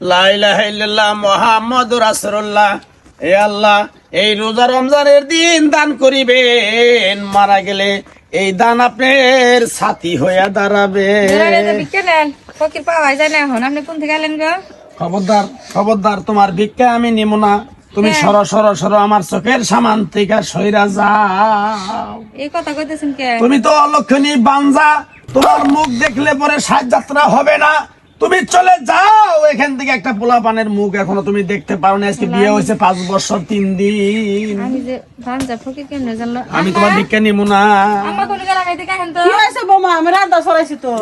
লা ইলাহা ইল্লাল্লাহ মুহাম্মাদুর রাসূলুল্লাহ। এ আল্লাহ, এই রোজা রমজানের দিন দান করিবেন, মারা গেলে এই দান আপনার সাথী হইয়া দাঁড়াবে। ফকির পাওয়া যায় না এখন, আপনি কোন থেকে এলেন গো? খবরদার খবরদার, তোমার ভিক্ষা আমি নিব না। তুমি সর সর সর, আমার চোখের সামান থেকে সইরা যাও। এই কথা কইতেছেন কে? তুমি তো অলক্ষণী বাঞ্জা, তোমার মুখ দেখলে পরে সাজ যাত্রা হবে না। তুমি চলে যাও এখান থেকে। একটা পোলা পানের মুখ এখনো তুমি দেখতে পারো না। আজকে বিয়ে হয়েছে 5 বছর 3 দিন। আমি যে বাঞ্জা ফকির কেমনে জানলো? আমি তোমার ভিক্ষা নিব না। আম্মা কোন গেলা খাইতে কাহেন তো? কি হয়েছে বৌমা? আমি রান্না চড়াইছি তো।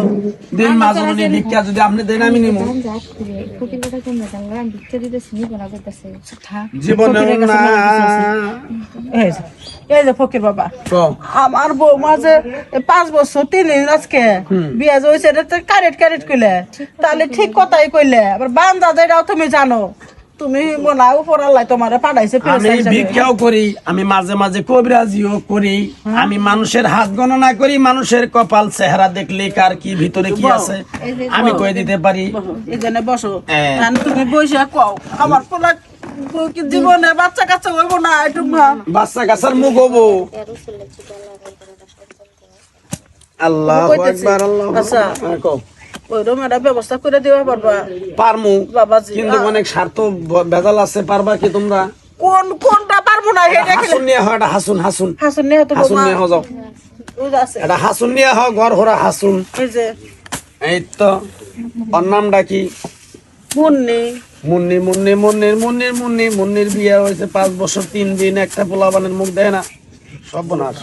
দিন মাজুনি ভিক্ষা যদি আপনি দেন আমি নিব। বাঞ্জা ফকির কথা কেমনে জানলো? আমি ভিক্ষা দিতেছি নিব না কইতাছে। জীবনেও না। এই যে ফকির বাবা, কও। আমার বৌমা যে 5 বছর 3 দিন আজকে বিয়ে হয়েছে, এটা তো কারেট কারেট কইলে, তাহলে ঠিক কথাই কইলে। আবার বান্দা যেটাও তুমি জানো, তুমি মনে হয় উপর আল্লাহ তোমারে পাঠাইছে। আমি ভিক্ষাও করি, আমি মাঝে মাঝে কবিরাজিও করি, আমি মানুষের হাত গণনা করি, মানুষের কপাল চেহারা দেখলে কার কি ভিতরে কি আছে আমি কয়ে দিতে পারি। এখানে বসো, তুমি বসে কও আমার পোলা কি জীবনে বাচ্চা কাচ্চা হইব না? একটু বাচ্চা কাচ্চার মুখ হবো। আল্লাহু আকবার, আল্লাহু আচ্ছা, আকবার। কও। ওইরকম একটা ব্যবস্থা করে দিবা পারবা? পারমু বাবাজি, কিন্তু অনেক স্বার্থ ভেজাল আছে। পারবা কি তোমরা? কোনটা পারবো না? হাসুন নিয়ে হয়, এটা হাসুন হাসুন হাসুন নিয়ে তো হাসুন নিয়ে যাও। আছে এটা হাসুন নিয়ে হয়, ঘর হরা হাসুন। এই যে এই তো ওর নামটা কি? মুন্নি। মুন্নি মুন্নি মুন্নির মুন্নির মুন্নি মুন্নির বিয়ে হয়েছে 5 বছর 3 দিন। একটা পোলাপানের মুখ দেয় না, সর্বনাশ,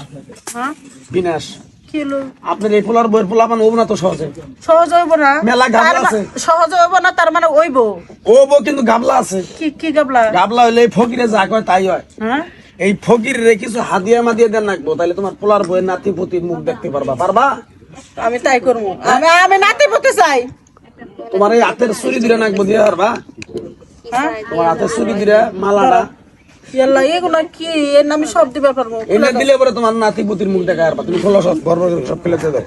হ্যাঁ বিনাশ। কি হলো? আপনার এই পোলার বইয়ের পোলাপান হবো না তো সহজে। সহজ হইব না? মেলা গাবলা আছে। সহজ হইব না তার মানে ওইব? ও বউ কিন্তু গাবলা আছে। কি কি গাবলা? গাবলা হইলে এই ফকিরে যা কয় তাই হয়। হ্যাঁ, এই ফকিরে কিছু হাদিয়া মাদিয়া দেন রাখবো, তাহলে তোমার পোলার বইয়ের নাতি পুতির মুখ দেখতে পারবা। পারবা? আমি তাই করবো। আমি নাতি পতি চাই। তোমার এই হাতের চুরি দিলে নাকবো দিয়ে পারবা? হ্যাঁ, তোমার হাতের চুরি দিলে মালাটা ইয়াল্লা এগুলা কি? এর নামে সব দিবা পারবো। এনে দিলে পরে তোমার নাতি পুতির মুখ দেখা পারবা। তুমি খোলা সব গর্ব সব ফেলে দাও।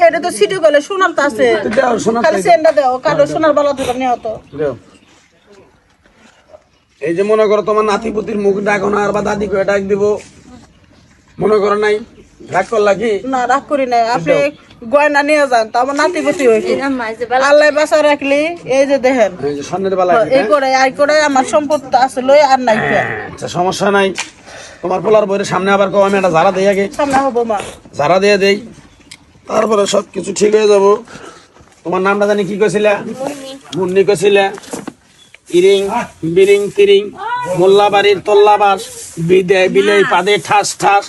এটা তো সিটি গলে সোনার তো আছে। দাও শোনা খালি সেন্ডা দাও, কালো সোনার বালা দুটো নিয়ে হতো। দাও। এই যে মনে করো তোমার নাতি পুতির মুখ ডাকো না, আর বা দাদি করে ডাক দিব, মনে করো নাই? রাগ করলা কি? না, রাগ করি নাই। আপনি গয়না নিয়ে যান, তো আমার নাতি পুতি হয়েছে। আম্মা এই যে বালা আল্লাহ বাসা রাখলি। এই যে দেখেন, এই যে স্বর্ণের বেলা এই করে আমার সম্পদ আছে লই আর নাই। আচ্ছা, সমস্যা নাই। তোমার পোলার বইয়ের সামনে আবার কো আমি একটা ঝাড়া দেই আগে। সামনে হবো মা। ঝাড়া দিয়ে দেই, তারপরে সব কিছু ঠিক হয়ে যাব। তোমার নামটা জানি কি কইছিলা? মুন্নি কইছিলা। ইরিং বিরিং তিরিং মোল্লাবাড়ির তল্লাবাস বিদায় বিলাই পাদে ঠাস ঠাস।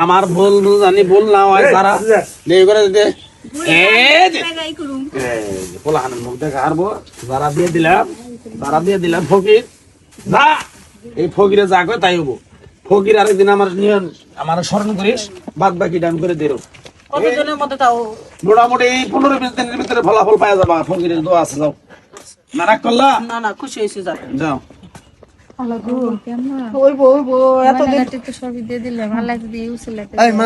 আমার ভুল জানি ভুল না হয় তারা দেই করে দিতে। এই যে পোলাহানের মুখ দেখা হারবো। যারা দিয়ে দিলাম ফকির যা। এই ফকিরে যা কয় তাই হবো। ফকির আরেকদিন আমার নিয়ে আমার স্মরণ করিস, বাদ বাকি ডান করে দেরো। কতজনের মধ্যে তাও? মোটামুটি 15-20 দিনের ভিতরে ফলাফল পাওয়া যাবা। ফকিরের দোয়া আছে, যাও। না রাগ করলা? না না, খুশি হয়েছে। যাও। এতদিন তো সবই দিয়ে দিলাম। আল্লাহ যদি উসিলা এই মা,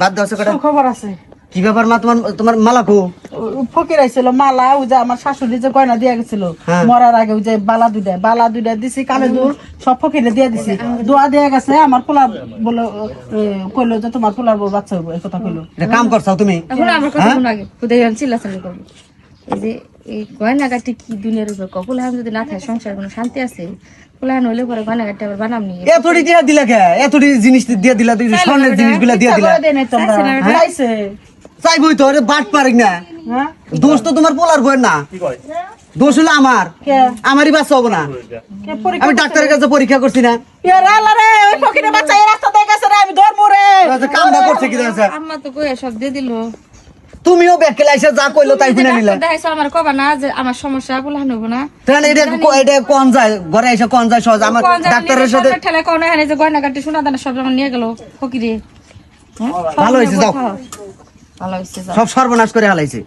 বাদ দাও সে কটা। খবর আছে? কি ব্যাপার মা? তোমার মালা কো? ফকির আইছিল মালা, ওই যে আমার শাশুড়ি যে গয়না দিয়া গেছিল মরার আগে, ওই যে বালা দুইটা দিছি, কানে দুল সব ফকিরে দিয়ে দিছি। দোয়া দিয়ে গেছে। আমার পোলার বলে কইলো যে তোমার পোলার বউ বাচ্চা হইব, এই কথা কইলো। এটা কাম করছাও তুমি? এখন আমার কথা শুন আগে, খুদে চিল্লাচাল্লি করবো। এই যে এই গয়নাগাটি কি দুনিয়ার উপর কপুলহান যদি না থাকে সংসার কোনো শান্তি আছে? পুলাহান হইলে পরে গয়নাগাটি আবার বানাম নিয়ে এতটি দিয়া দিলা কে? এতটি জিনিস দিয়া দিলা, তুই স্বর্ণের জিনিসগুলা দিয়া দিলা। চাইছে চাইবই তো, আরে বাট পারি না। হ্যাঁ, দোষ তো তোমার পোলার বইয়ের না, দোষ হলো আমার। কে? আমারই বাচ্চা হবো না। কে পরীক্ষা আমি ডাক্তারের কাছে পরীক্ষা করছি না। ইয়ার আল্লাহ রে, ওই ফকিরে বাচ্চা এই রাস্তা দিয়ে গেছে রে, আমি ধরবো রে। কামটা করছে কি দেখছে? আম্মা তো কইয়া সব দিয়ে দিল। তুমিও ব্যাগ লাইসে যা কইলো তাই শুনে নিলা। দেখাইছো আমার কবা না যে আমার সমস্যা পুলাহান হবো না? তাহলে এটা কোন যায় ঘরে এসে কোন যায় সহজ? আমার ডাক্তারের সাথে ঠেলে কোন এখানে যে গয়নাগাটি সোনা দানা সব আমার নিয়ে গেল ফকিরে। ভালো হয়েছে, যাও। ভালো হয়েছে, যাও। সব সর্বনাশ করে হালাইছে।